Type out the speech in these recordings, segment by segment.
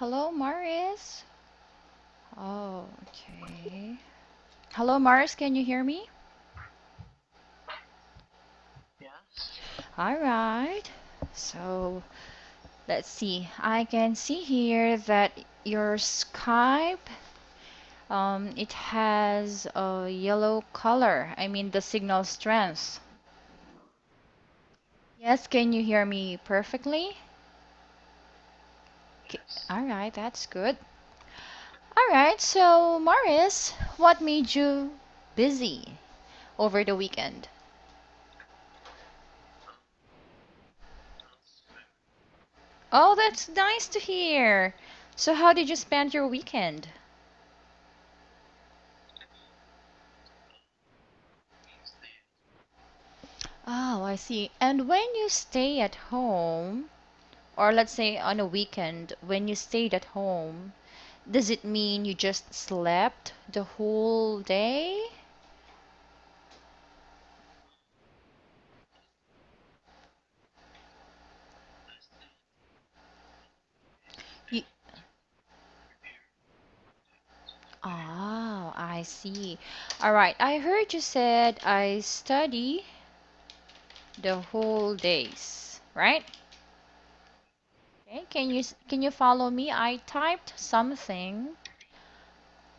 Hello, Morris. Oh, okay. Hello, Morris. Can you hear me? All right. So let's see. I can see here that your Skype, it has a yellow color. I mean the signal strength. Yes, can you hear me perfectly? K- All right, that's good. All right. So, Morris, what made you busy over the weekend? Oh, that's nice to hear. So, how did you spend your weekend? Oh, I see. And when you stay at home, or let's say on a weekend, when you stayed at home, does it mean you just slept the whole day? You, oh, I see. All right. I heard you said I study the whole days, right? Okay. Can you follow me? I typed something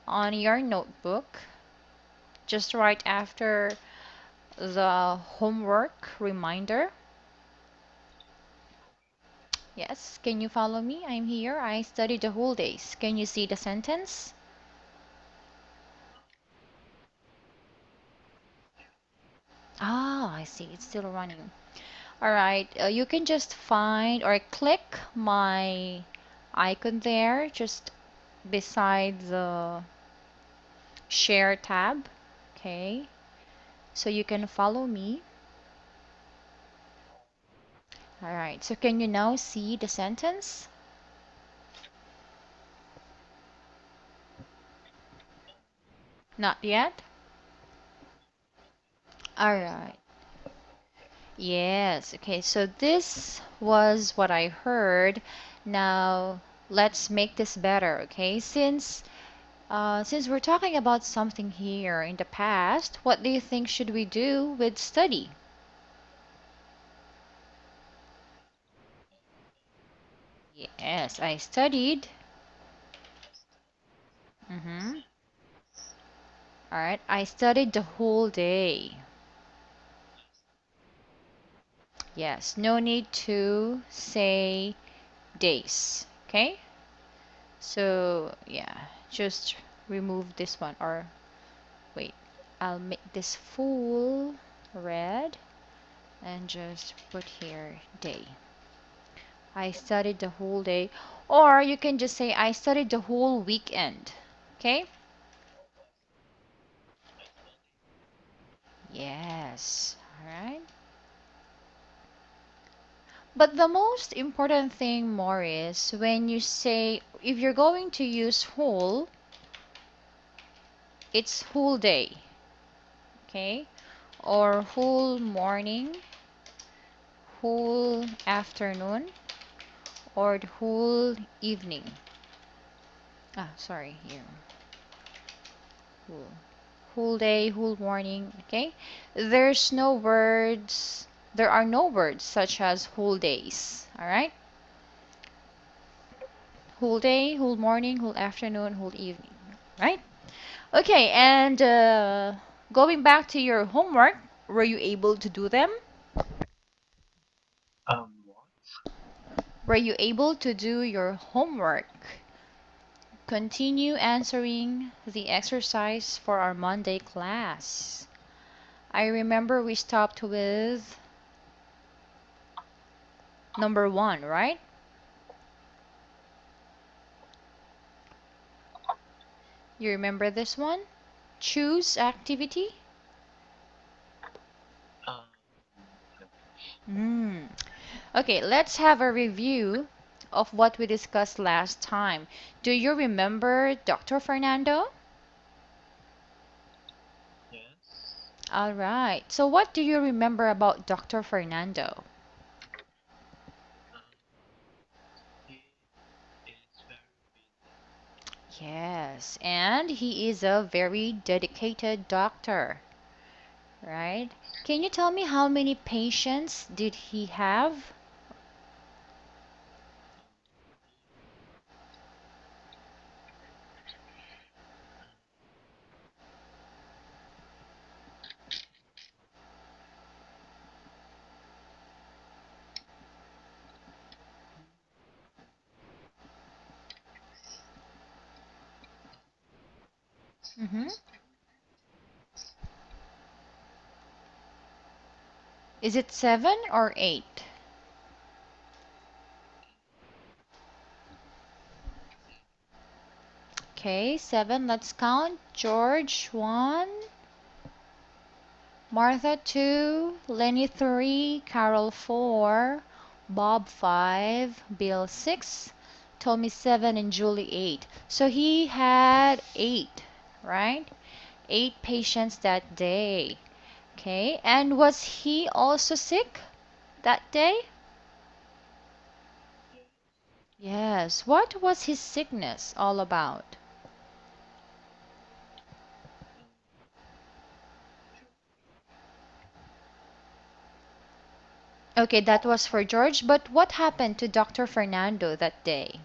on your notebook just right after the homework reminder. Yes, can you follow me? I'm here. I studied the whole days. Can you see the sentence? Ah, I see. It's still running. All right. You can just find or click my icon there just beside the share tab. Okay. So you can follow me. All right. So can you now see the sentence? Not yet? All right. Yes. Okay. So this was what I heard. Now let's make this better. Okay. Since we're talking about something here in the past, what do you think should we do with study? Yes, I studied. Mm-hmm. All right. I studied the whole day. Yes. No need to say days. Okay. So yeah, just remove this one or wait. I'll make this full red and just put here day. I studied the whole day. Or you can just say I studied the whole weekend. Okay? Yes. All right. But the most important thing more is when you say if you're going to use whole, it's whole day. Okay? Or whole morning, whole afternoon, or the whole evening. Ah, sorry, here. Whole. Whole day, whole morning, okay? There's no words, there are no words such as whole days, all right? Whole day, whole morning, whole afternoon, whole evening, right? Okay, and going back to your homework, were you able to do them? Were you able to do your homework? Continue answering the exercise for our Monday class. I remember we stopped with number one, right? You remember this one? Choose activity? Hmm. Okay, let's have a review of what we discussed last time. Do you remember Dr. Fernando? All right. So what do you remember about Dr. Fernando? Yes, and he is a very dedicated doctor, right? Can you tell me how many patients did he have? Mm-hmm. Is it seven or eight? Okay, seven. Let's count. George, one. Martha, two. Lenny, three. Carol, four. Bob, five. Bill, six. Tommy, seven. And Julie, eight. So he had eight, right? Eight patients that day. Okay, and was he also sick that day? Yes. What was his sickness all about? Okay, that was for George, but what happened to Dr. Fernando that day?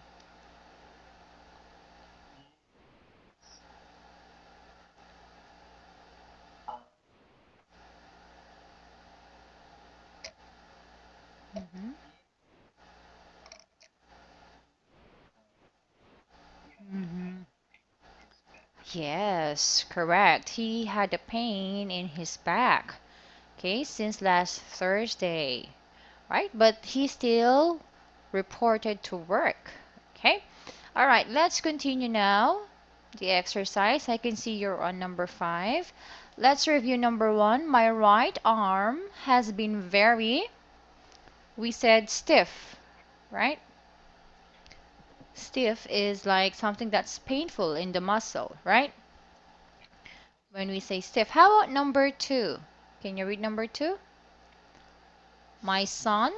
Hmm. Hmm. Yes, correct. He had a pain in his back, okay, since last Thursday, right? But he still reported to work, okay? All right, let's continue now. The exercise. I can see you're on number five. Let's review number one. My right arm has been very, we said stiff, right? Stiff is like something that's painful in the muscle, right? When we say stiff. How about number two? Can you read number two? My son.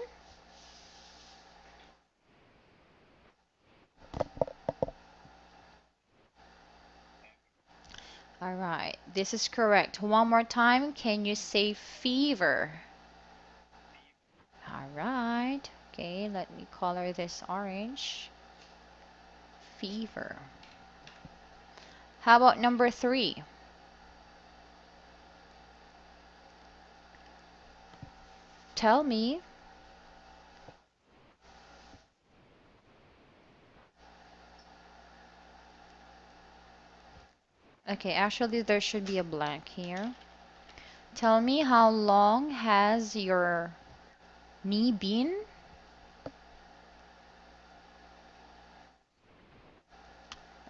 All right, this is correct. One more time. Can you say fever? All right. Okay, let me color this orange. Fever. How about number three? Tell me. Okay, actually, there should be a blank here. Tell me, how long has your knee been?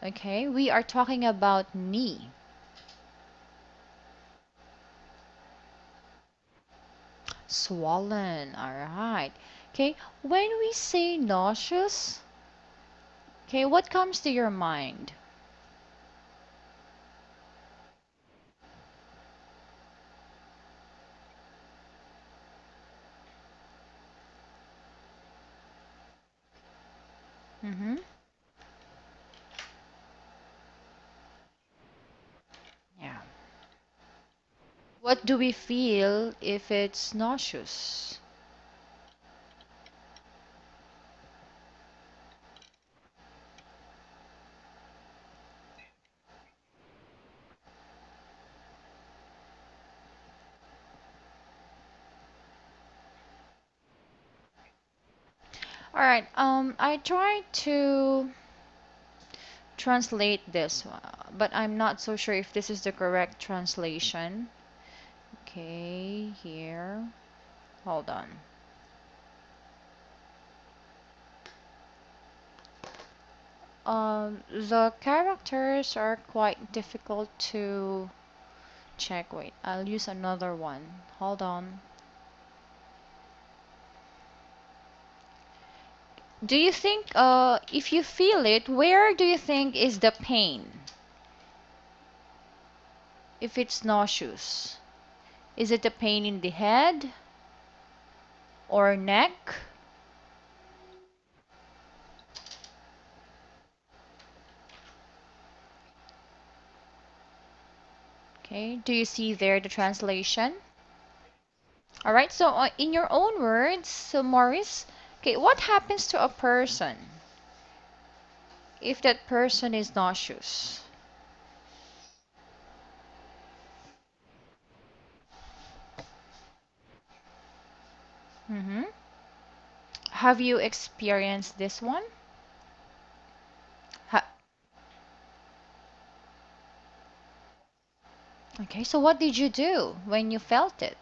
Okay, we are talking about knee. Swollen. All right. Okay, when we say nauseous, okay, what comes to your mind? Mm-hmm. Yeah. What do we feel if it's nauseous? All right. I tried to translate this, but I'm not so sure if this is the correct translation. Okay, here. Hold on. The characters are quite difficult to check. Wait, I'll use another one. Hold on. Do you think, if you feel it, where do you think is the pain? If it's nauseous, is it the pain in the head or neck? Okay, do you see there the translation? All right, so in your own words, so Morris, okay, what happens to a person if that person is nauseous? Mm-hmm. Have you experienced this one? Ha okay, so what did you do when you felt it?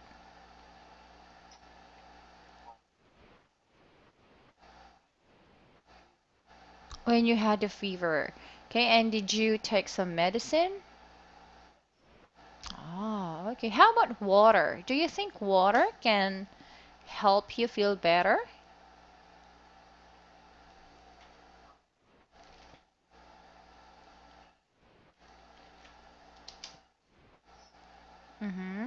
When you had a fever. Okay, and did you take some medicine? Oh, okay. How about water? Do you think water can help you feel better? Mm-hmm.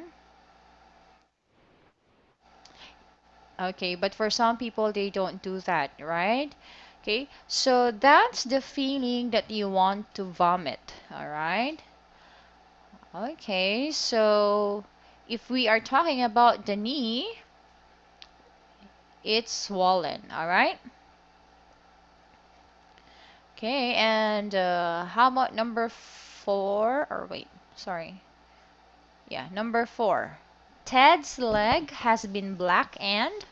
Okay, but for some people, they don't do that, right? Okay, so that's the feeling that you want to vomit, all right? Okay, so if we are talking about the knee, it's swollen, all right? Okay, and how about number four? Or wait, sorry. Yeah, number four. Ted's leg has been black and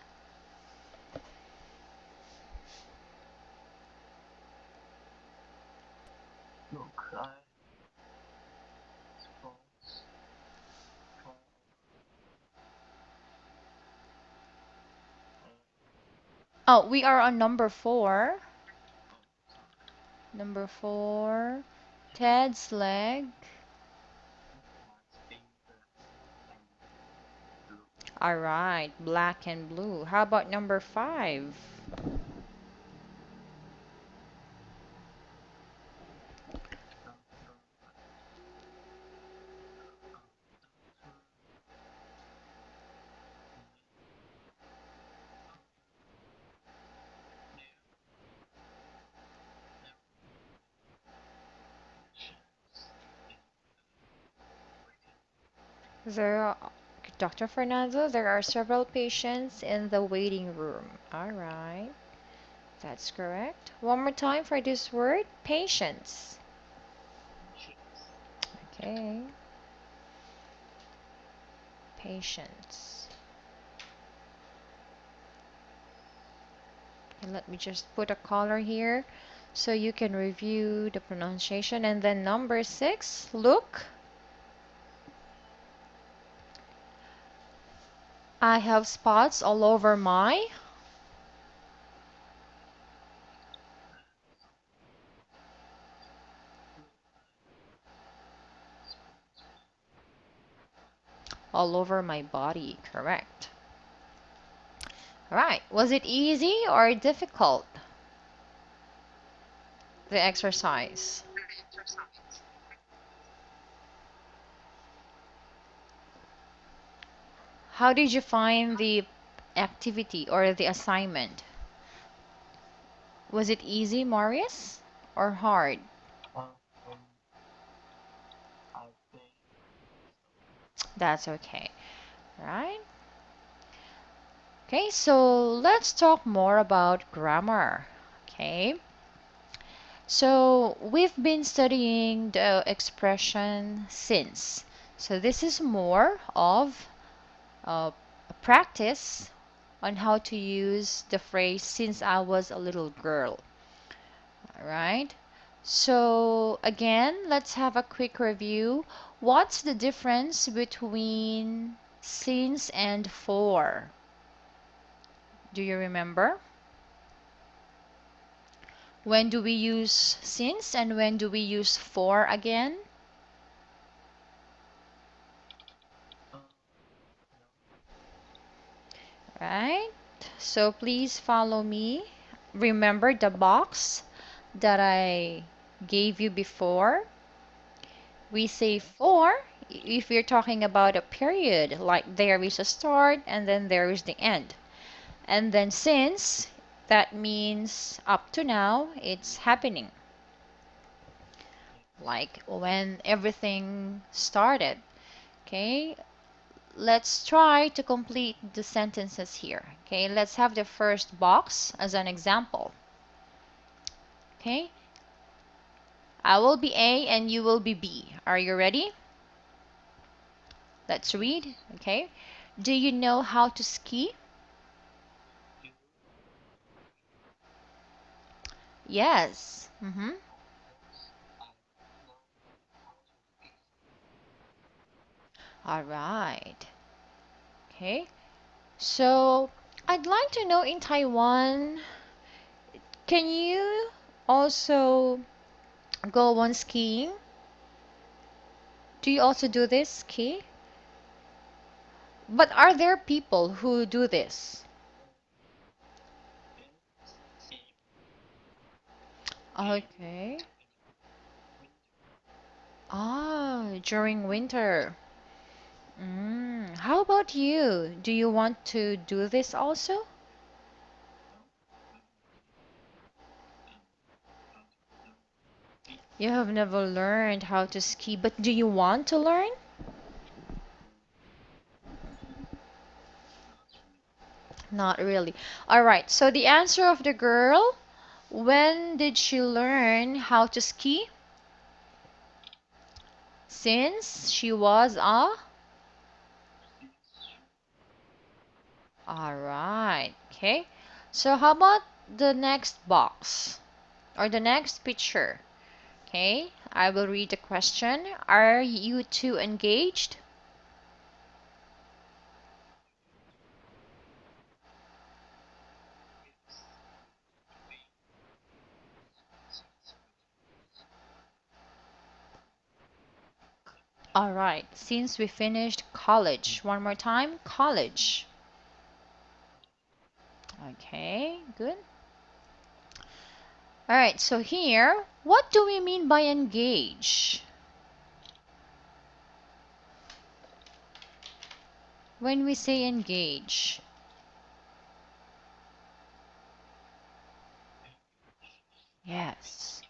oh, we are on number four. Number four. Ted's leg. All right, black and blue. How about number five? There are, Dr. Fernando, there are several patients in the waiting room. All right, that's correct. One more time for this word, patients. Okay, patients. And let me just put a color here so you can review the pronunciation. And then number six, look, I have spots all over my body. Correct. All right. Was it easy or difficult, the exercise? How did you find the activity or the assignment? Was it easy, Marius, or hard? That's okay. Right? Okay, so let's talk more about grammar. Okay, so we've been studying the expression since. So this is more of a practice on how to use the phrase since I was a little girl. All right. So again, let's have a quick review. What's the difference between since and for? Do you remember? When do we use since and when do we use for again? Right? So please follow me. Remember the box that I gave you before? We say for if we're talking about a period, like there is a start and then there is the end. And then since, that means up to now, it's happening. Like when everything started. Okay, let's try to complete the sentences here. Okay, let's have the first box as an example. Okay, I will be A and you will be B. Are you ready? Let's read. Okay, do you know how to ski? Yes. All right. Okay, so I'd like to know in Taiwan, can you also go on skiing? Do you also do this, ski? But are there people who do this? Okay. Ah, during winter. How about you? Do you want to do this also? You have never learned how to ski, but do you want to learn? Not really. All right, so the answer of the girl, when did she learn how to ski? Since she was a. All right, okay. So how about the next box or the next picture? Okay, I will read the question. Are you two engaged? All right, since we finished college. One more time, college. Okay, good. All right, so here, what do we mean by engage? When we say engage. Yes.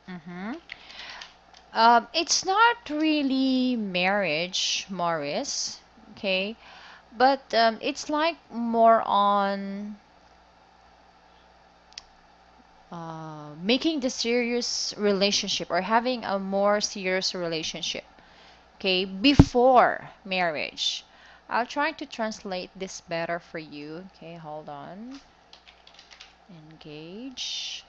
Mm-hmm. It's not really marriage, Morris. Okay, but it's like more on making the serious relationship or having a more serious relationship. Okay, before marriage. I'll try to translate this better for you. Okay, hold on. Engage.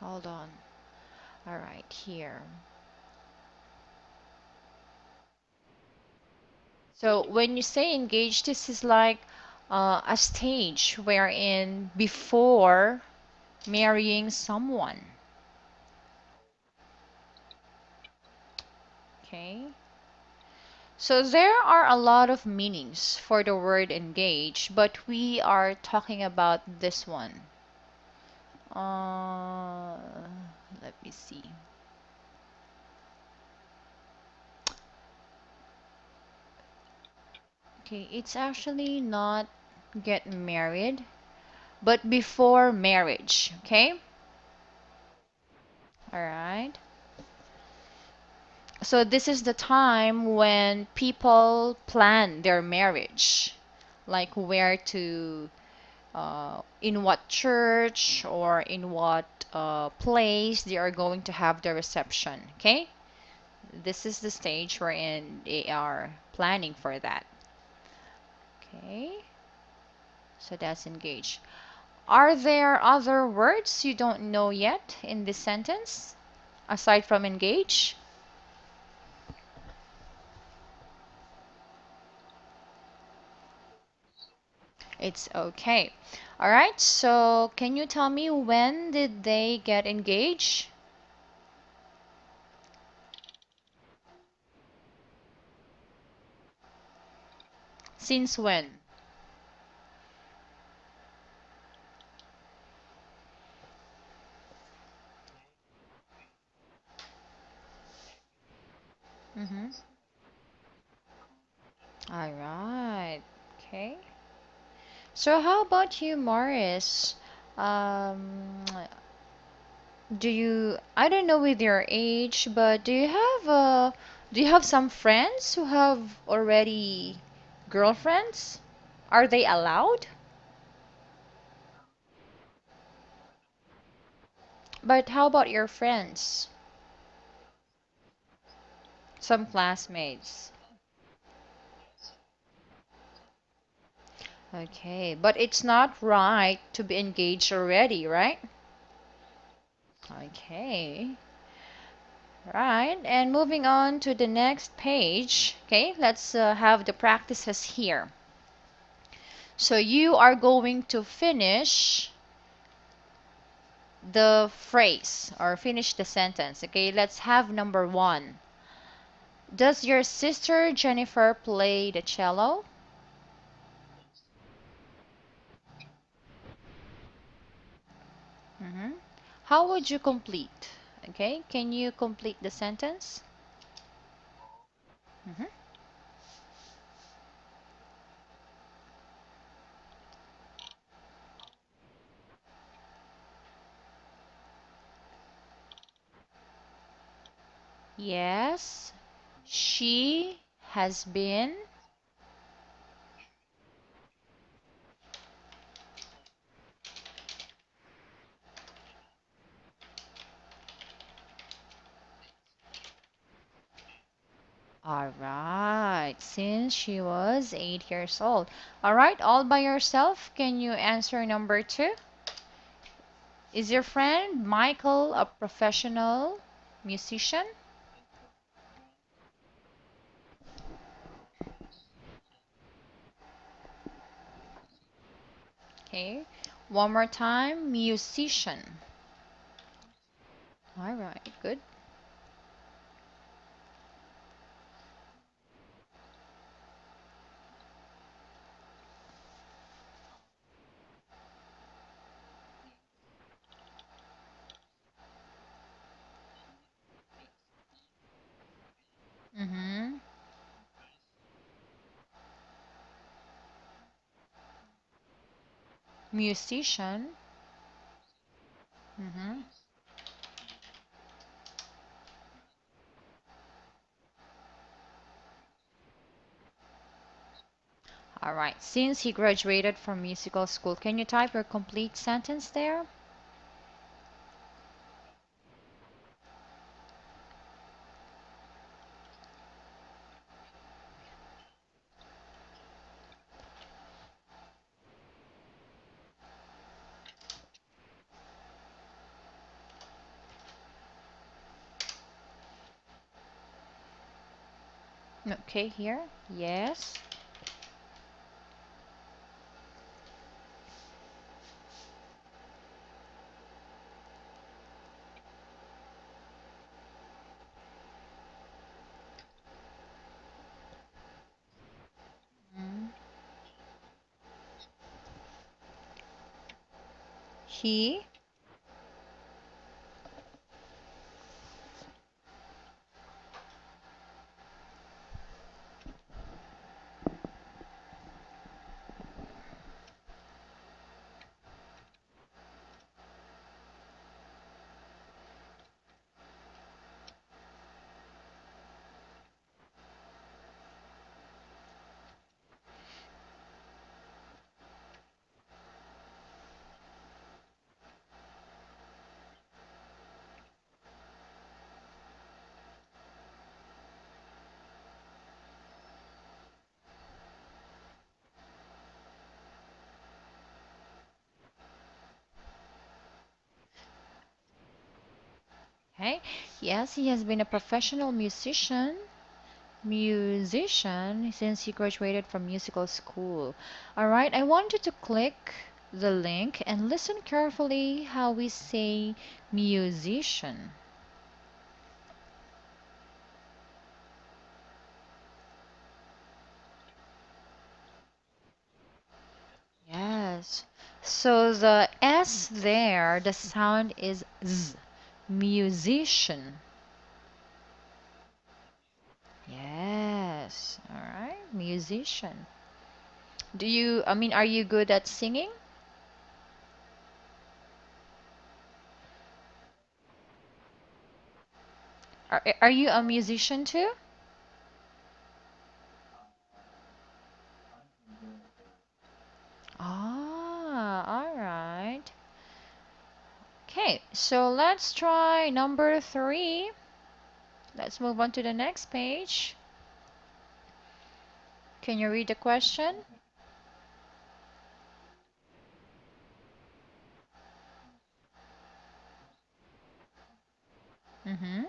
Hold on. All right, here. So when you say engage, this is like a stage wherein before marrying someone. Okay. So there are a lot of meanings for the word engage, but we are talking about this one. Uh, Let me see. Okay, it's actually not get married, but before marriage. Okay? All right. So this is the time when people plan their marriage, like where to, in what church or in what place they are going to have the reception. Okay, this is the stage wherein they are planning for that. Okay, so that's engaged. Are there other words you don't know yet in this sentence aside from engage? It's okay. All right, so can you tell me when did they get engaged? Since when? Mm-hmm. All right. Okay. So how about you, Morris? Um, I don't know with your age, but do you have some friends who have already girlfriends? Are they allowed? But how about your friends? Some classmates. Okay, but it's not right to be engaged already, right? Okay. Right, and moving on to the next page. Okay, let's have the practices here. So you are going to finish the phrase or finish the sentence. Okay, let's have number one. Does your sister Jennifer play the cello? Mm-hmm. How would you complete? Okay, can you complete the sentence? Mm-hmm. Yes, she has been. All right, since she was 8 years old. All right, all by yourself. Can you answer number two? Is your friend Michael a professional musician? Okay, one more time. Musician. All right, good. Mm-hmm. Musician. Mm-hmm. All right, since he graduated from musical school, can you type your complete sentence there? Okay, here. Yes. Mm. He. Okay. Yes, he has been a professional musician since he graduated from musical school. All right, I want you to click the link and listen carefully how we say musician. Yes. So the S there, the sound is Z. Musician. Yes. All right. Musician. Are you good at singing? Are you a musician too? Ah, all right. Okay, so let's try number three. Let's move on to the next page. Can you read the question? Mm-hmm.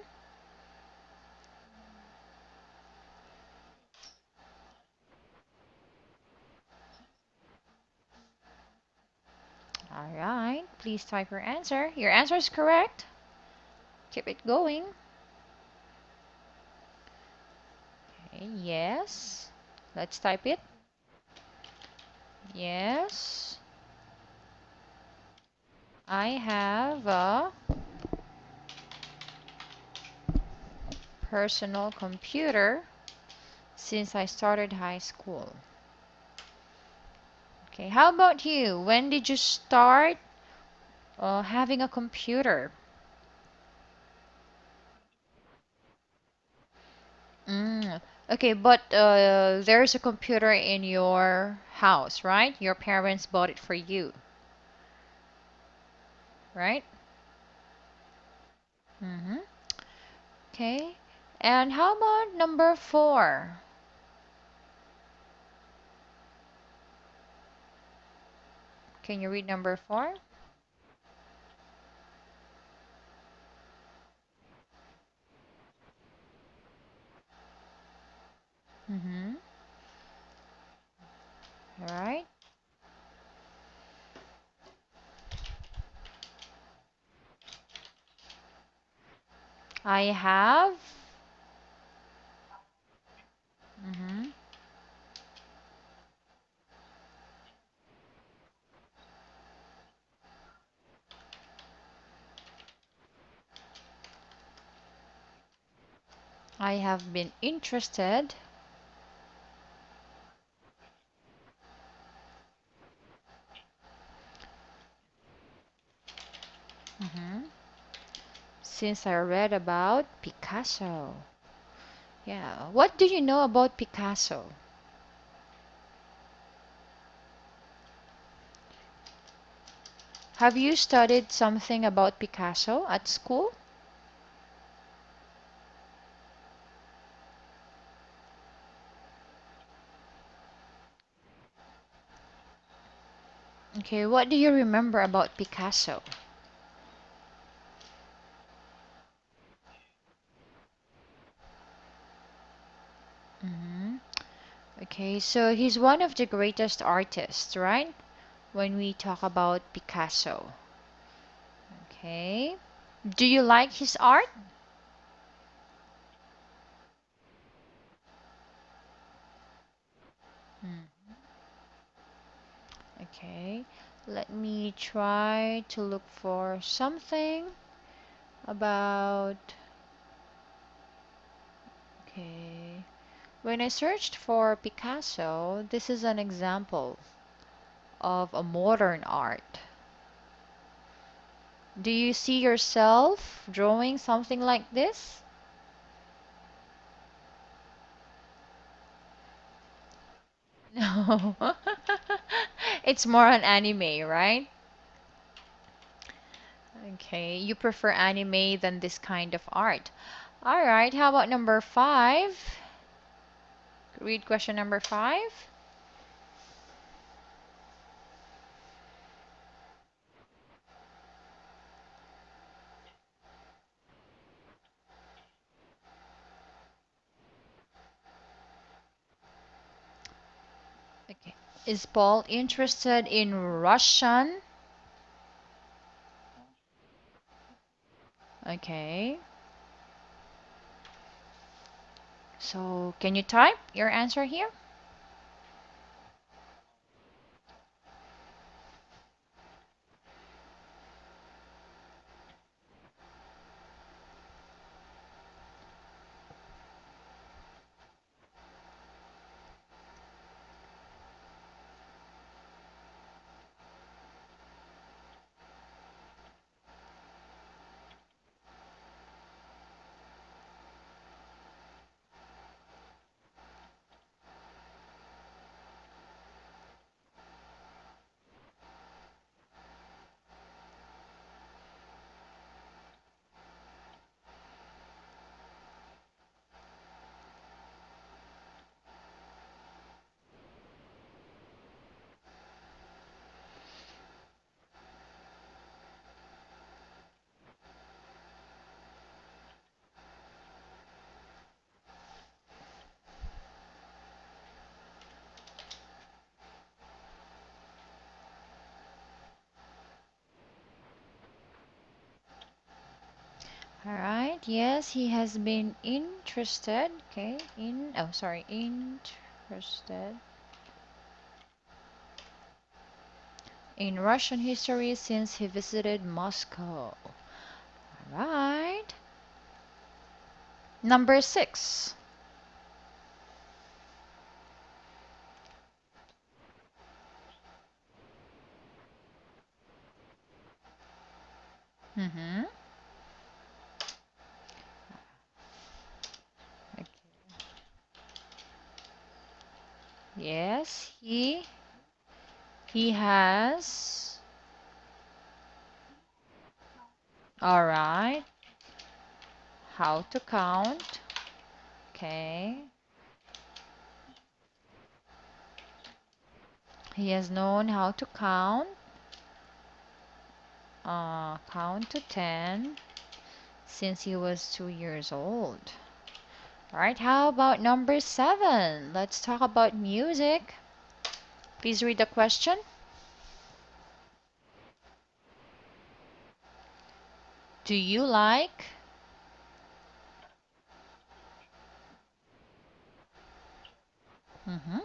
All right, please type your answer. Your answer is correct. Keep it going. Okay, yes. Let's type it. Yes. I have a personal computer since I started high school. Okay, how about you? When did you start having a computer? Mm, okay, but there's a computer in your house, right? Your parents bought it for you, right? Mm-hmm. Okay. And how about number four? Can you read number four? Mm-hmm. All right. I have. Mm-hmm. I have been interested. Mm-hmm. Since I read about Picasso. Yeah. What do you know about Picasso? Have you studied something about Picasso at school? Okay, what do you remember about Picasso? Hmm. Okay, so he's one of the greatest artists, right? When we talk about Picasso. Okay. Do you like his art? Hmm. Okay. Let me try to look for something about. Okay. When I searched for Picasso, this is an example of a modern art. Do you see yourself drawing something like this? No. It's more on anime, right? Okay, you prefer anime than this kind of art. All right, how about number five? Read question number five. Okay. Is Paul interested in Russian? Okay. So, can you type your answer here? All right. Yes, he has been interested. Okay. Interested in Russian history since he visited Moscow. All right. Number 6. Mm-hmm. Okay. Yes, he has. All right. How to count. Okay. He has known how to count to 10 since he was 2 years old. All right. How about number 7? Let's talk about music. Please read the question. Do you like? Mm-hmm.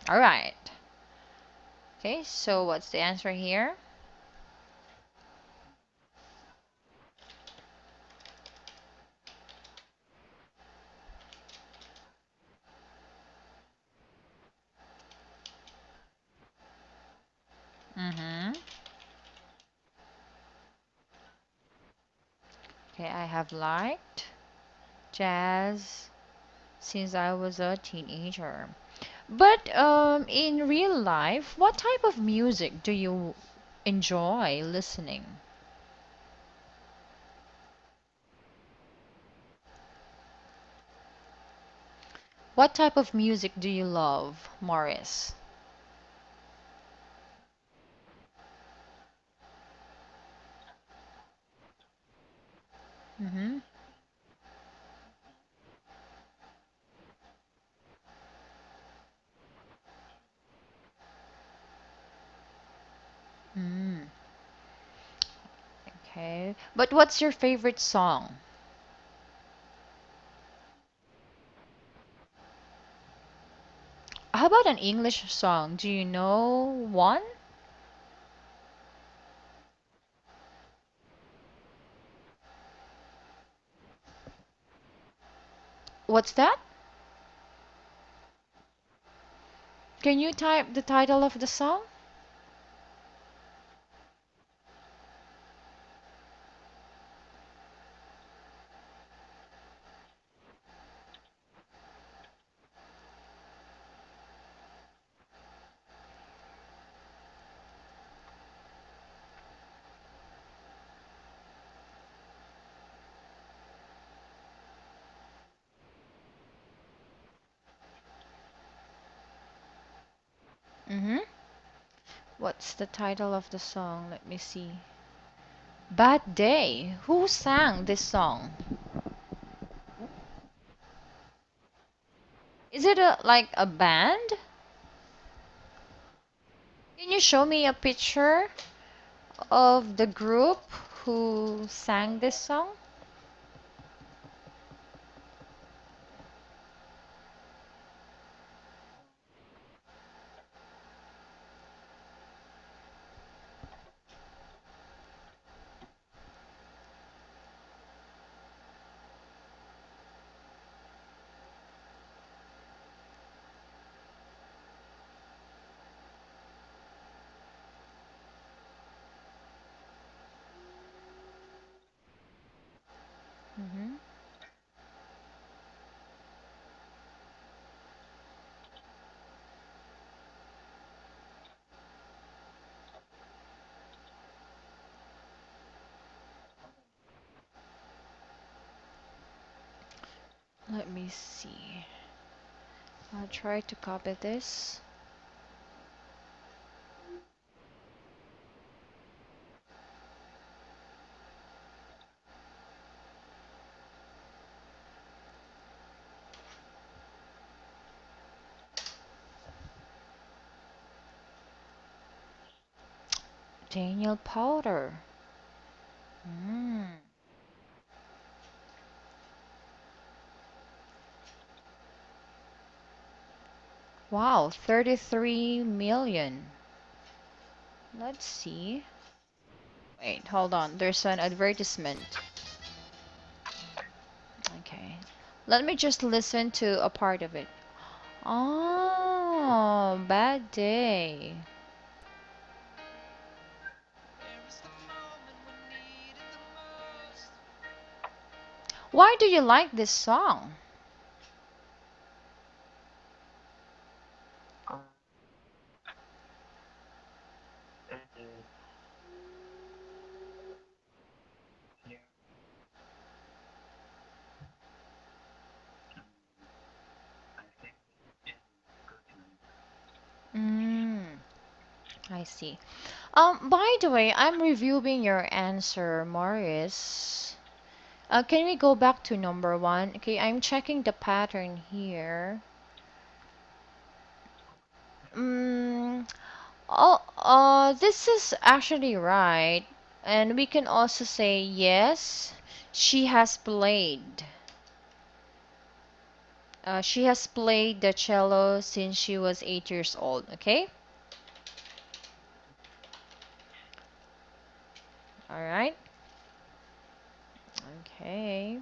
All right. Okay. So what's the answer here? Mm-hmm. Okay. I have liked jazz since I was a teenager. But in real life, what type of music do you enjoy listening? What type of music do you love, Morris? Mm-hmm. Mm, okay. But what's your favorite song? How about an English song? Do you know one? What's that? Can you type the title of the song? Mm-hmm. What's the title of the song? Let me see. Bad Day. Who sang this song? Is it like a band? Can you show me a picture of the group who sang this song? Mm-hmm. Let me see. I'll try to copy this. Daniel Powder. Mm. Wow, 33 million. Let's see. Wait, hold on. There's an advertisement. Okay. Let me just listen to a part of it. Oh, bad day. Why do you like this song? Mm, I see. By the way, I'm reviewing your answer, Morris. Can we go back to number one? Okay, I'm checking the pattern here. Mm, oh, this is actually right. And we can also say yes, she has played. She has played the cello since she was 8 years old. Okay? All right. Okay.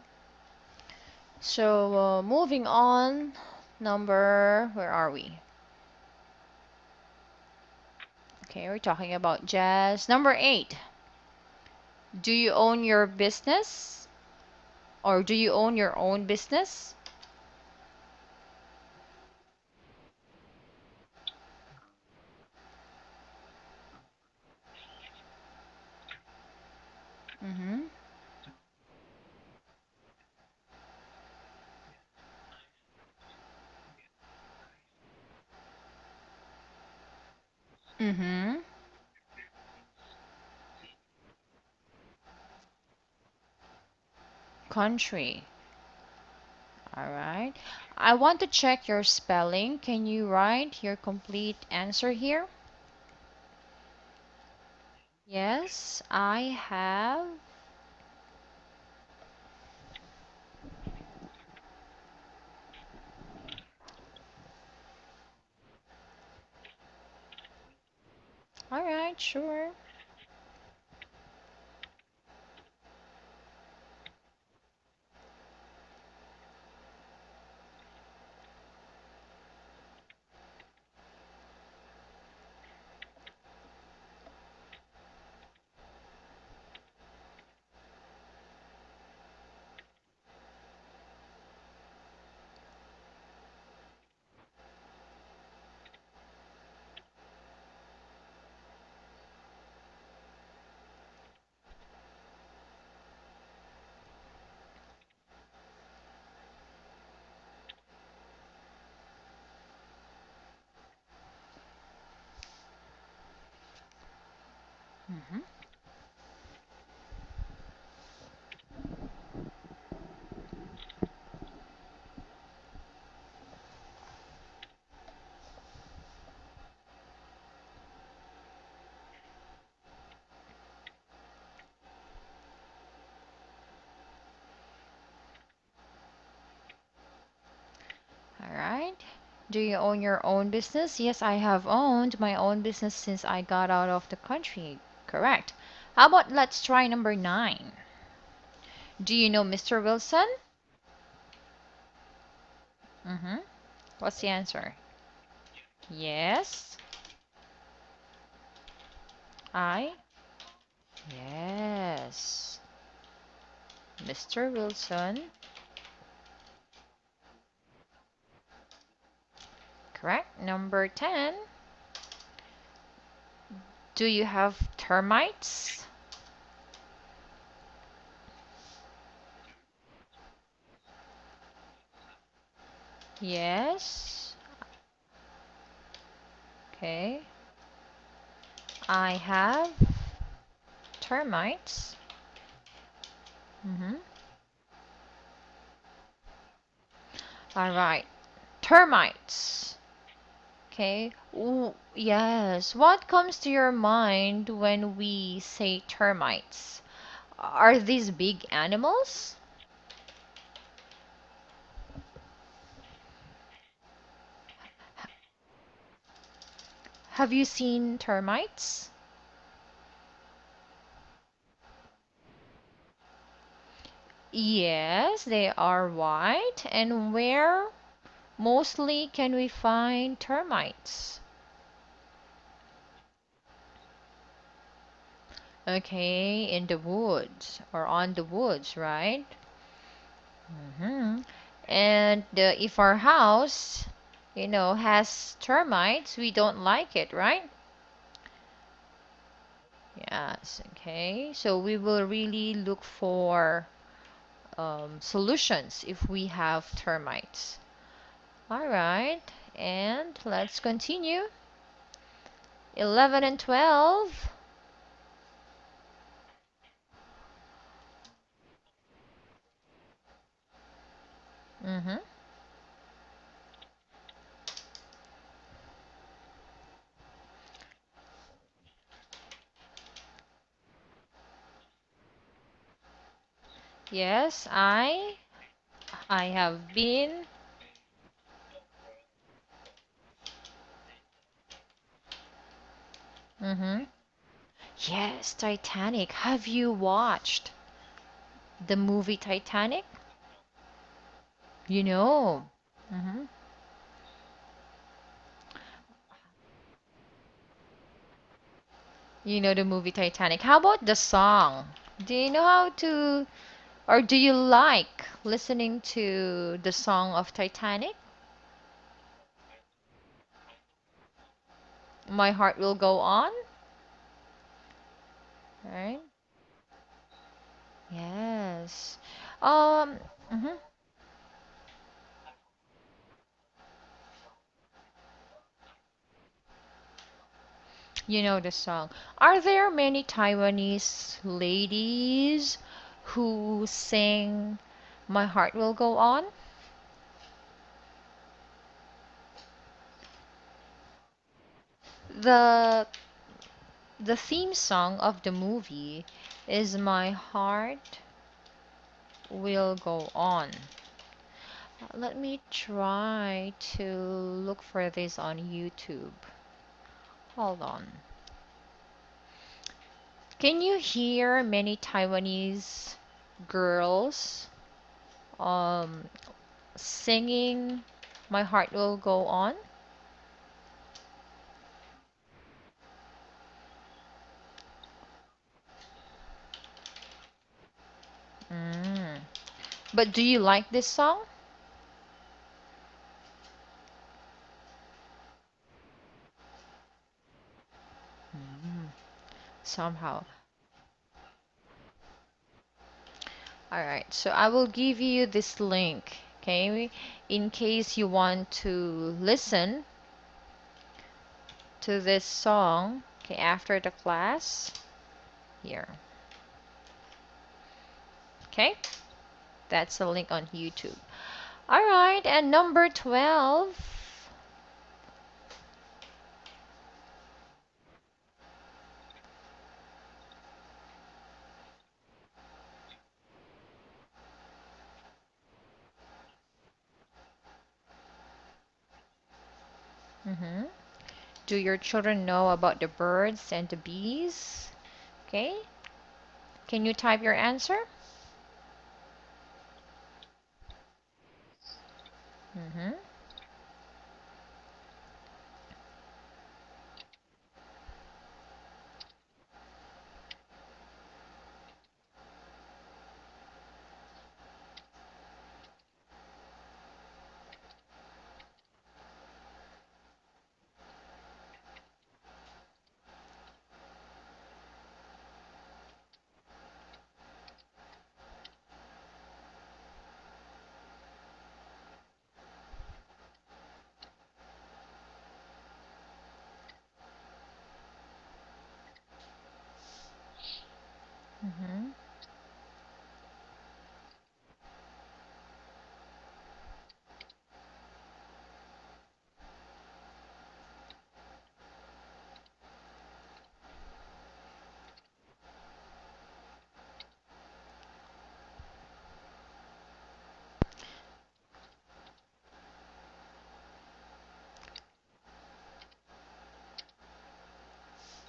So, moving on. Where are we? Okay, we're talking about jazz. Number eight. Do you own your business? Or do you own your own business? Mm-hmm. Mm-hmm. Country. All right. I want to check your spelling. Can you write your complete answer here? Yes, I have. All right, sure. Mm-hmm. All right. Do you own your own business? Yes, I have owned my own business since I got out of the country. Correct. How about let's try number nine. Do you know Mr. Wilson? Mm-hmm. What's the answer? Yes. I? Yes. Mr. Wilson. Correct. Number 10. Do you have termites? Yes. Okay. I have termites. Mm-hmm. All right. Termites. Okay. Yes. What comes to your mind when we say termites? Are these big animals? Have you seen termites? Yes, they are white. And where mostly can we find termites? Okay, in the woods or on the woods, right? And if our house, has termites, we don't like it, right? Yes, okay. So we will really look for solutions if we have termites. All right, and let's continue. 11 and 12. Mm-hmm. Yes, I have been. Mm-hmm. Yes, Titanic. Have you watched the movie Titanic? You know. Mm-hmm. You know the movie Titanic. How about the song? Do you know how to, or do you like listening to the song of Titanic? My Heart Will Go On, right? Yes. Mhm. You know the song. Are there many Taiwanese ladies who sing My Heart Will Go On? The the theme song of the movie is My Heart Will Go On. Let me try to look for this on YouTube. Hold on. Can you hear many Taiwanese girls um singing My Heart Will Go On? Mm. But do you like this song? Mm. Somehow. All right, so I will give you this link, okay, in case you want to listen to this song, okay, after the class. Here, okay, that's the link on YouTube. All right, and number 12. Mm-hmm. Do your children know about the birds and the bees? Okay, can you type your answer? Mm-hmm.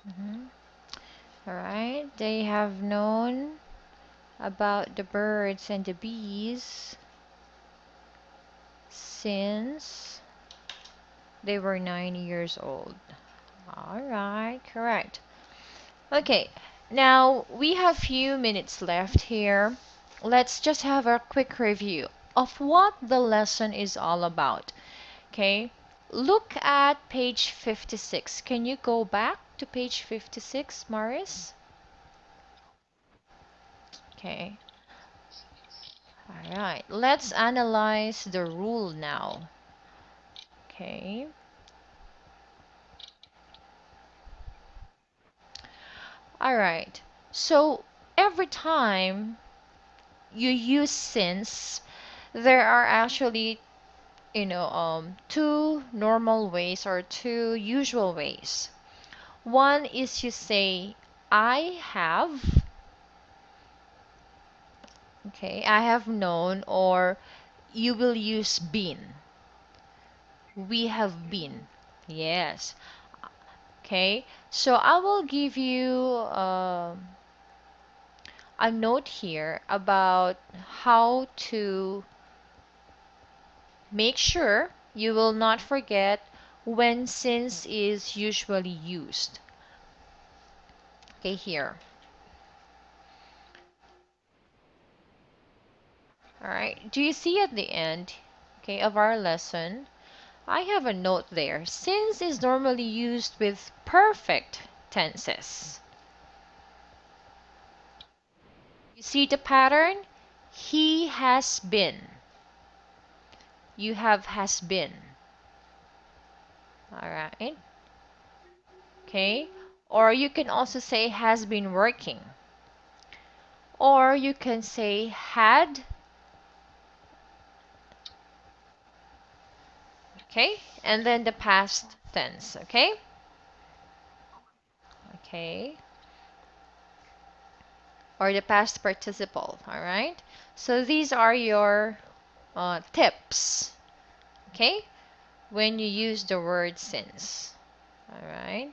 Mhm. All right. They have known about the birds and the bees since they were 9 years old. All right, correct. Okay, now we have few minutes left here. Let's just have a quick review of what the lesson is all about. Okay, look at page 56. Can you go back to page 56, Morris? Okay, all right. Let's analyze the rule now. Okay, all right. So every time you use since, there are actually two normal ways or two usual ways. One is you say I have, okay, I have known, or you will use been. We have been. Yes. Okay. So I will give you a note here about how to make sure you will not forget when since is usually used. Okay, here. All right. Do you see at the end, okay, of our lesson, I have a note there. Since is normally used with perfect tenses. You see the pattern? He has been. You have has been. All right. Okay. Or you can also say has been working. Or you can say had. Okay. And then the past tense. Okay. Okay. Or the past participle. All right. So these are your tips. Okay. When you use the word since. All right.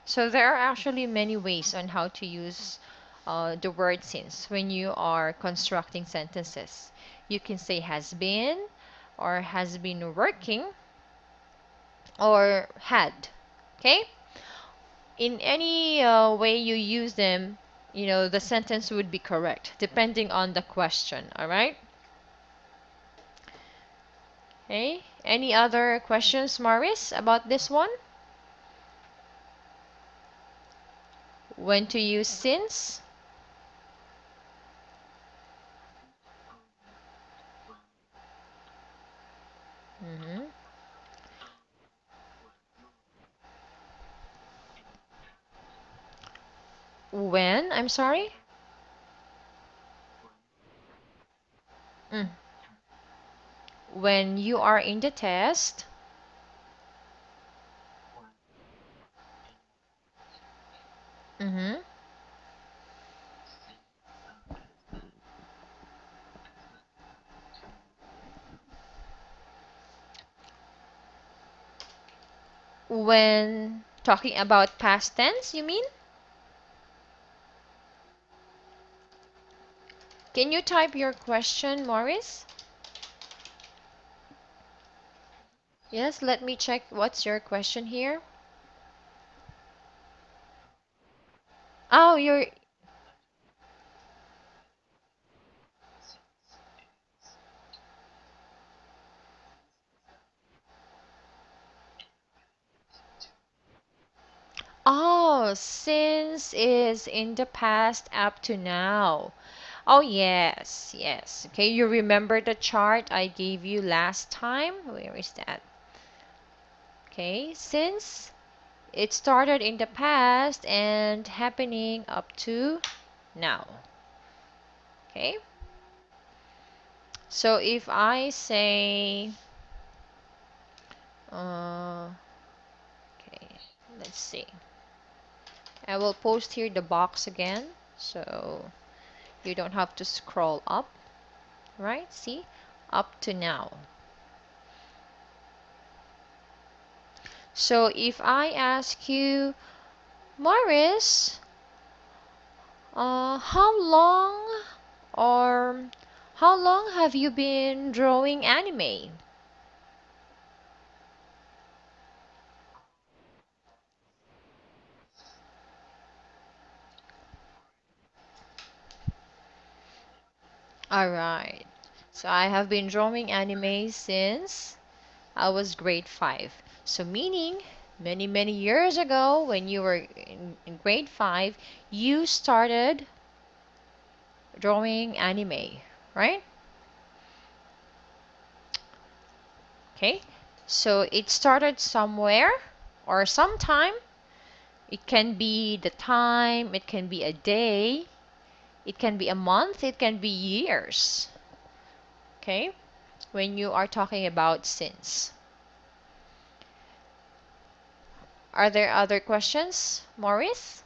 So there are actually many ways on how to use the word since when you are constructing sentences. You can say has been, or has been working, or had. Okay? In any way you use them, the sentence would be correct depending on the question. All right? Okay? Any other questions, Maris, about this one? When to use since? Mm-hmm. When? I'm sorry? Mm. When you are in the test. Mm-hmm. When talking about past tense, you mean? Can you type your question, Morris? Yes, let me check what's your question here. Oh, you're. Oh, since is in the past up to now. Oh, yes, yes. Okay, you remember the chart I gave you last time? Where is that? Okay, since it started in the past and happening up to now. Okay, so if I say, uh, okay, let's see. I will post here the box again so you don't have to scroll up, right? See, up to now. So if I ask you, Morris, how long or how long have you been drawing anime? Alright. So I have been drawing anime since I was grade 5. So meaning many years ago when you were in grade 5, you started drawing anime, right? Okay. So it started somewhere or sometime. It can be the time, it can be a day, it can be a month, it can be years. Okay? When you are talking about since. Are there other questions, Maurice?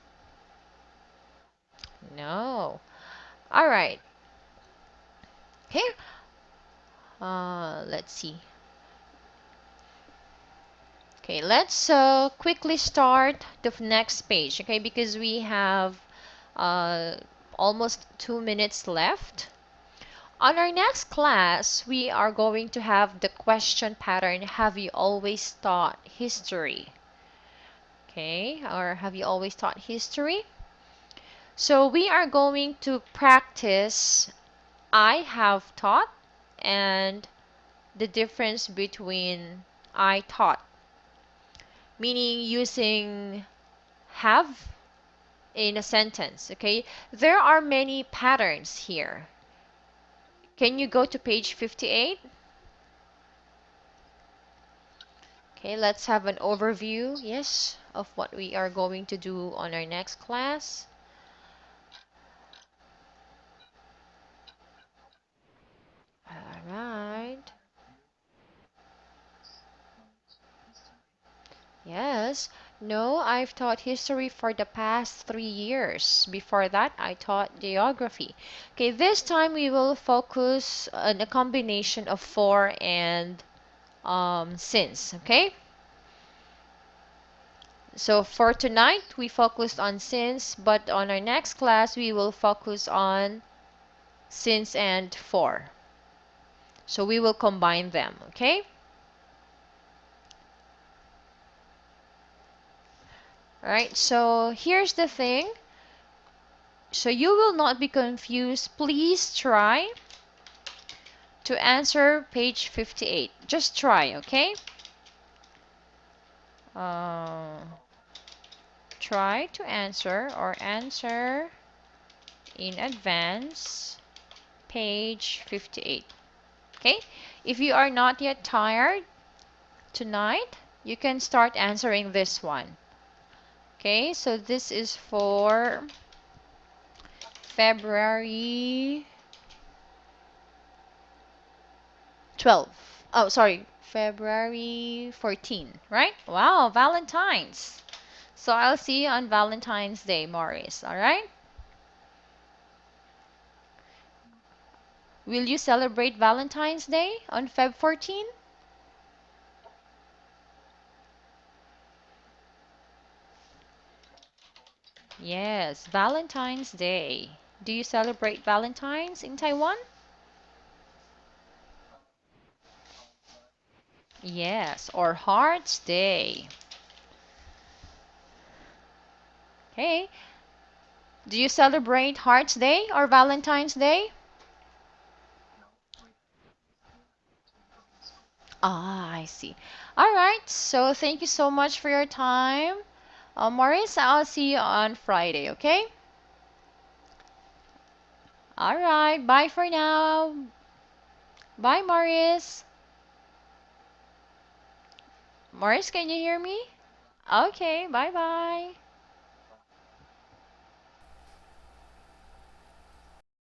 No. All right. Okay. Let's see. Okay, let's quickly start the next page. Okay, because we have uh, almost 2 minutes left. On our next class, we are going to have the question pattern. Have you always taught history? Okay, or have you always taught history? So we are going to practice I have taught and the difference between I taught, meaning using have in a sentence. Okay, there are many patterns here. Can you go to page 58? Okay, let's have an overview, yes, of what we are going to do on our next class. All right. Yes. No, I've taught history for the past 3 years. Before that, I taught geography. Okay, this time we will focus on a combination of for and since. Okay? So for tonight, we focused on since, but on our next class, we will focus on since and for. So we will combine them. Okay? Alright, so here's the thing. So you will not be confused. Please try to answer page 58. Just try, okay? Uh, Try to answer or answer in advance page 58. Okay? If you are not yet tired tonight, you can start answering this one. Okay, so this is for February 12. Oh, sorry, February 14, right? Wow, Valentine's. So I'll see you on Valentine's Day, Morris, alright? Will you celebrate Valentine's Day on Feb 14? Yes, Valentine's Day. Do you celebrate Valentine's in Taiwan? Yes, or Hearts Day. Okay. Do you celebrate Hearts Day or Valentine's Day? Ah, I see. All right. So thank you so much for your time. Maurice, I'll see you on Friday, okay? All right. Bye for now. Bye, Maurice. Maurice, can you hear me? Okay. Bye-bye.